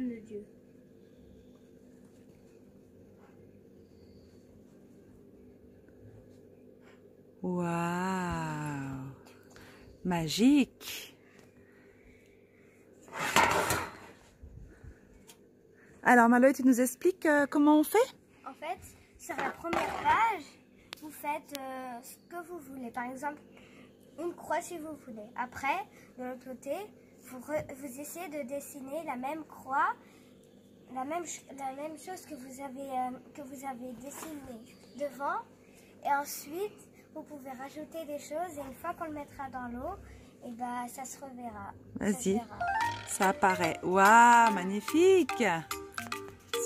royaume de Dieu. Waouh! Magique! Alors Maloy, tu nous expliques comment on fait? En fait, sur la première page, vous faites ce que vous voulez. Par exemple, une croix si vous voulez. Après, de l'autre côté, vous essayez de dessiner la même croix, la même chose que vous avez dessinée devant. Et ensuite, vous pouvez rajouter des choses et une fois qu'on le mettra dans l'eau, et ben, ça se reverra. Vas-y, ça apparaît. Waouh, magnifique!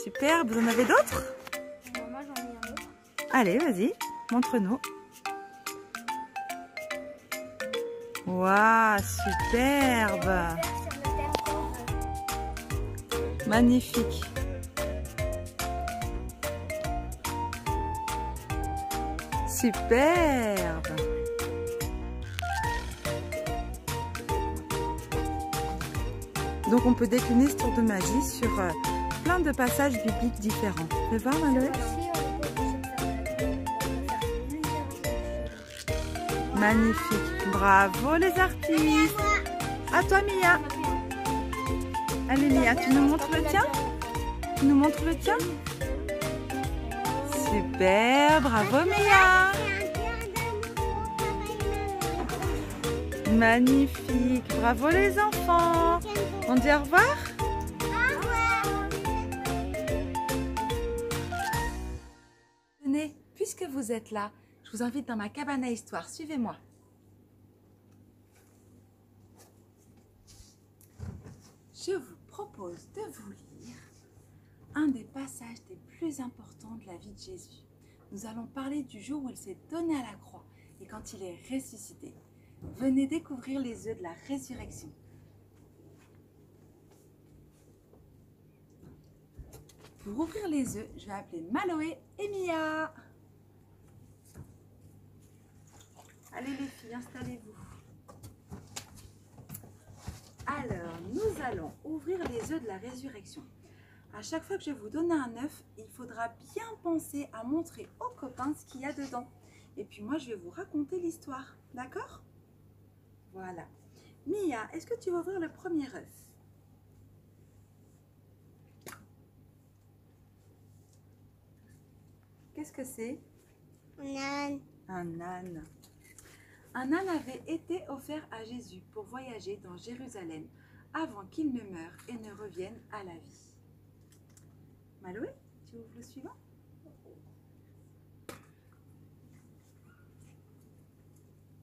Super, vous en avez d'autres? Moi, j'en ai un autre. Allez, vas-y, montre-nous. Waouh, superbe! Sur le thème qu'on veut. Magnifique. Superbe. Donc on peut décliner ce tour de magie sur plein de passages bibliques différents. Fais voir Maloy. Magnifique. Bravo les artistes. À toi Mia. Allez Mia, tu nous montres le tien? Tu nous montres le tien? Super, bravo Mia. Magnifique, bravo les enfants. On dit au revoir? Venez, puisque vous êtes là, je vous invite dans ma cabane à histoire. Suivez-moi. Je vous propose de vous lire un des passages des plus importants de la vie de Jésus. Nous allons parler du jour où il s'est donné à la croix et quand il est ressuscité. Venez découvrir les œufs de la résurrection. Pour ouvrir les œufs, je vais appeler Maloé et Mia. Allez les filles, installez-vous. Alors, nous allons ouvrir les œufs de la résurrection. À chaque fois que je vais vous donner un œuf, il faudra bien penser à montrer aux copains ce qu'il y a dedans. Et puis moi, je vais vous raconter l'histoire. D'accord? Voilà. Mia, est-ce que tu vas ouvrir le premier œuf? Qu'est-ce que c'est? Un âne. Un âne. Un âne avait été offert à Jésus pour voyager dans Jérusalem avant qu'il ne meure et ne revienne à la vie. Maloé, tu ouvres le suivant?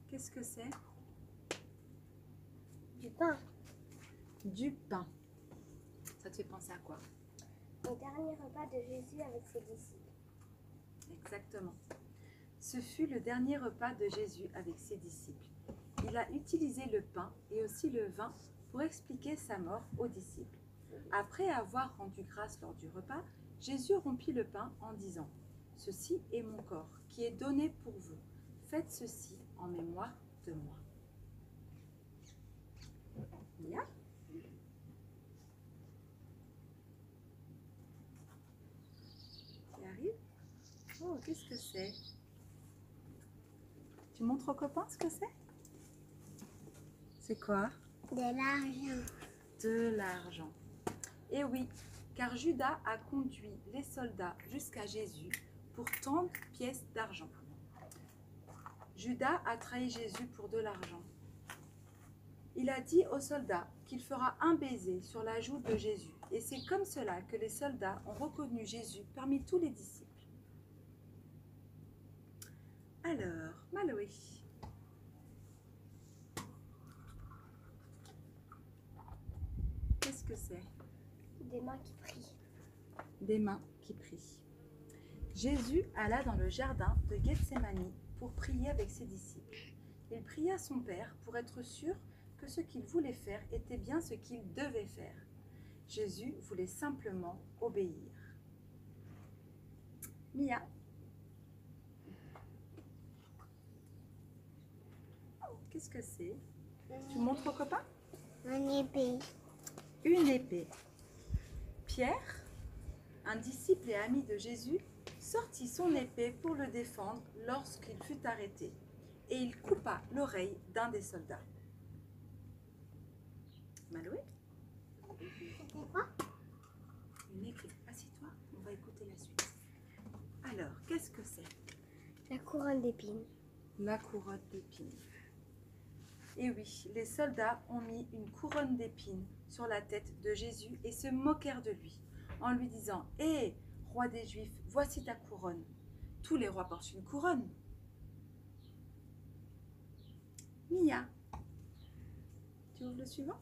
Qu'est-ce que c'est? Du pain. Du pain. Ça te fait penser à quoi? Au dernier repas de Jésus avec ses disciples. Exactement. Ce fut le dernier repas de Jésus avec ses disciples. Il a utilisé le pain et aussi le vin pour expliquer sa mort aux disciples. Après avoir rendu grâce lors du repas, Jésus rompit le pain en disant « Ceci est mon corps qui est donné pour vous. Faites ceci en mémoire de moi. » Mia? Tu arrives? Oh, qu'est-ce que c'est? Tu montres aux copains ce que c'est? C'est quoi? De l'argent. De l'argent. Et oui, car Judas a conduit les soldats jusqu'à Jésus pour tant de pièces d'argent. Judas a trahi Jésus pour de l'argent. Il a dit aux soldats qu'il fera un baiser sur la joue de Jésus. Et c'est comme cela que les soldats ont reconnu Jésus parmi tous les disciples. Alors, Maloé. Qu'est-ce que c'est? Des mains qui prient. Des mains qui prient. Jésus alla dans le jardin de Gethsémani pour prier avec ses disciples. Il pria son Père pour être sûr que ce qu'il voulait faire était bien ce qu'il devait faire. Jésus voulait simplement obéir. Mia. Qu'est-ce que c'est? Tu montres aux copains? Une épée. Une épée. Pierre, un disciple et ami de Jésus, sortit son épée pour le défendre lorsqu'il fut arrêté, et il coupa l'oreille d'un des soldats. Maloé? C'était quoi? Une épée. Assieds-toi, on va écouter la suite. Alors, qu'est-ce que c'est? La couronne d'épines. La couronne d'épines. Et oui, les soldats ont mis une couronne d'épines sur la tête de Jésus et se moquèrent de lui, en lui disant « Hé, roi des Juifs, voici ta couronne. Tous les rois portent une couronne. » Mia, tu ouvres le suivant?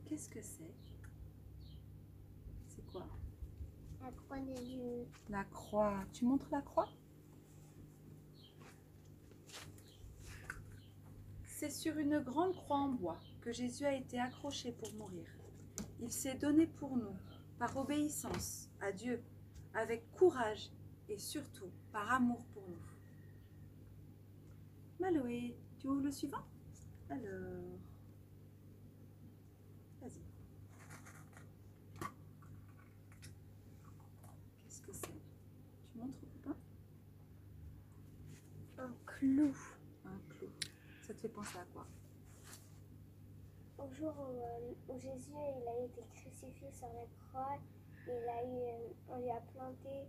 Qu'est-ce que c'est? C'est quoi? La croix de Dieu. La croix. Tu montres la croix? C'est sur une grande croix en bois que Jésus a été accroché pour mourir. Il s'est donné pour nous, par obéissance à Dieu, avec courage et surtout par amour pour nous. Maloé, tu ouvres le suivant? Alors, vas-y. Qu'est-ce que c'est? Tu montres au copain? Un clou. Un clou. Ça te fait penser à quoi? Au jour où Jésus il a été crucifié sur la croix, on lui a planté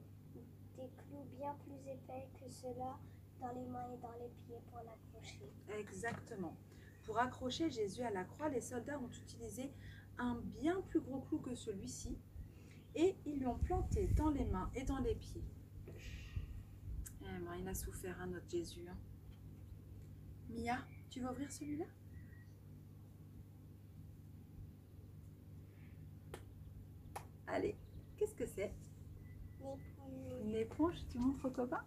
des clous bien plus épais que ceux-là dans les mains et dans les pieds pour l'accrocher. Exactement. Pour accrocher Jésus à la croix, les soldats ont utilisé un bien plus gros clou que celui-ci et ils lui ont planté dans les mains et dans les pieds. Il a souffert, hein, notre Jésus. Hein. Mia, tu vas ouvrir celui-là? Allez, qu'est-ce que c'est? Une éponge, tu montres au copain?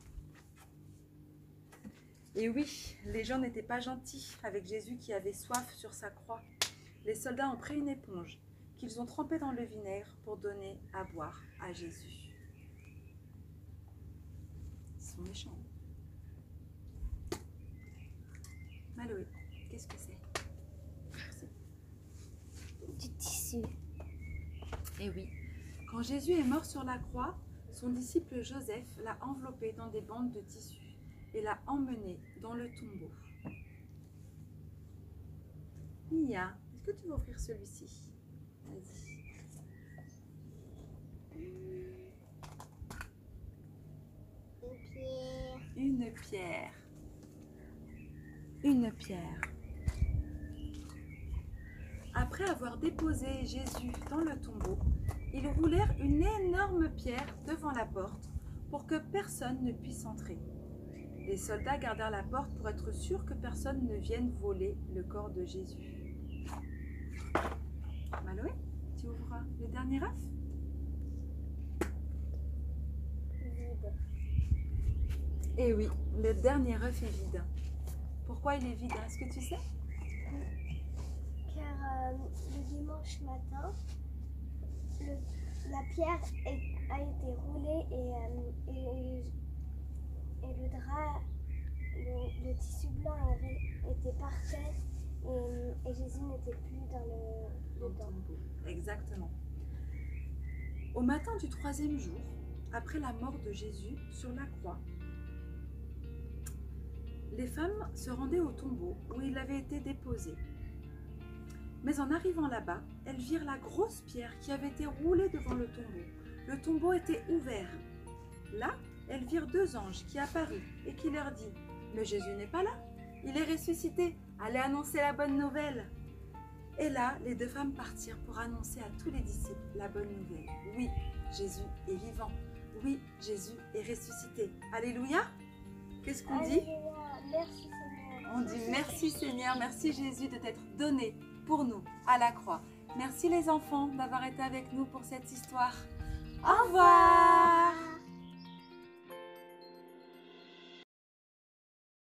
Et oui, les gens n'étaient pas gentils avec Jésus qui avait soif sur sa croix. Les soldats ont pris une éponge qu'ils ont trempée dans le vinaigre pour donner à boire à Jésus. Ils sont méchants. Maloé, qu'est-ce que c'est? Du tissu. Et oui, quand Jésus est mort sur la croix, son disciple Joseph l'a enveloppé dans des bandes de tissu et l'a emmené dans le tombeau. Mia, est-ce que tu veux ouvrir celui-ci? Vas-y. Une pierre. Une pierre. Une pierre. Après avoir déposé Jésus dans le tombeau, ils roulèrent une énorme pierre devant la porte pour que personne ne puisse entrer. Les soldats gardèrent la porte pour être sûrs que personne ne vienne voler le corps de Jésus. Maloé, tu ouvres le dernier œuf? Vide. Eh oui, le dernier œuf est vide. Pourquoi il est vide? Est-ce que tu sais? Car le dimanche matin, la pierre a été roulée et le drap, le tissu blanc était parfait et Jésus n'était plus dans le tombeau. Exactement. Au matin du 3e jour, après la mort de Jésus sur la croix, les femmes se rendaient au tombeau où il avait été déposé. Mais en arrivant là-bas, elles virent la grosse pierre qui avait été roulée devant le tombeau. Le tombeau était ouvert. Là, elles virent 2 anges qui apparurent et qui leur dit « Mais Jésus n'est pas là, il est ressuscité, allez annoncer la bonne nouvelle !» Et là, les 2 femmes partirent pour annoncer à tous les disciples la bonne nouvelle. Oui, Jésus est vivant. Oui, Jésus est ressuscité. Alléluia! Qu'est-ce qu'on dit? Merci Seigneur. On dit merci Seigneur, merci Jésus de t'être donné pour nous à la croix. Merci les enfants d'avoir été avec nous pour cette histoire. Au revoir!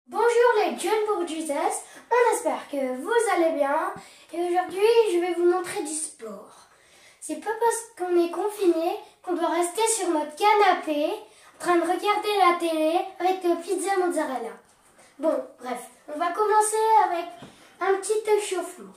Bonjour les jeunes pour Jesus, on espère que vous allez bien et aujourd'hui je vais vous montrer du sport. C'est pas parce qu'on est confiné qu'on doit rester sur notre canapé en train de regarder la télé avec le pizza mozzarella. Bon, bref, on va commencer avec un petit échauffement.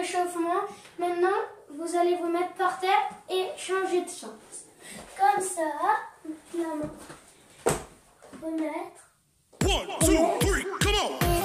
l'échauffement. Maintenant, vous allez vous mettre par terre et changer de sens. Comme ça, la main. Remettre. 1, 2, 3, come on!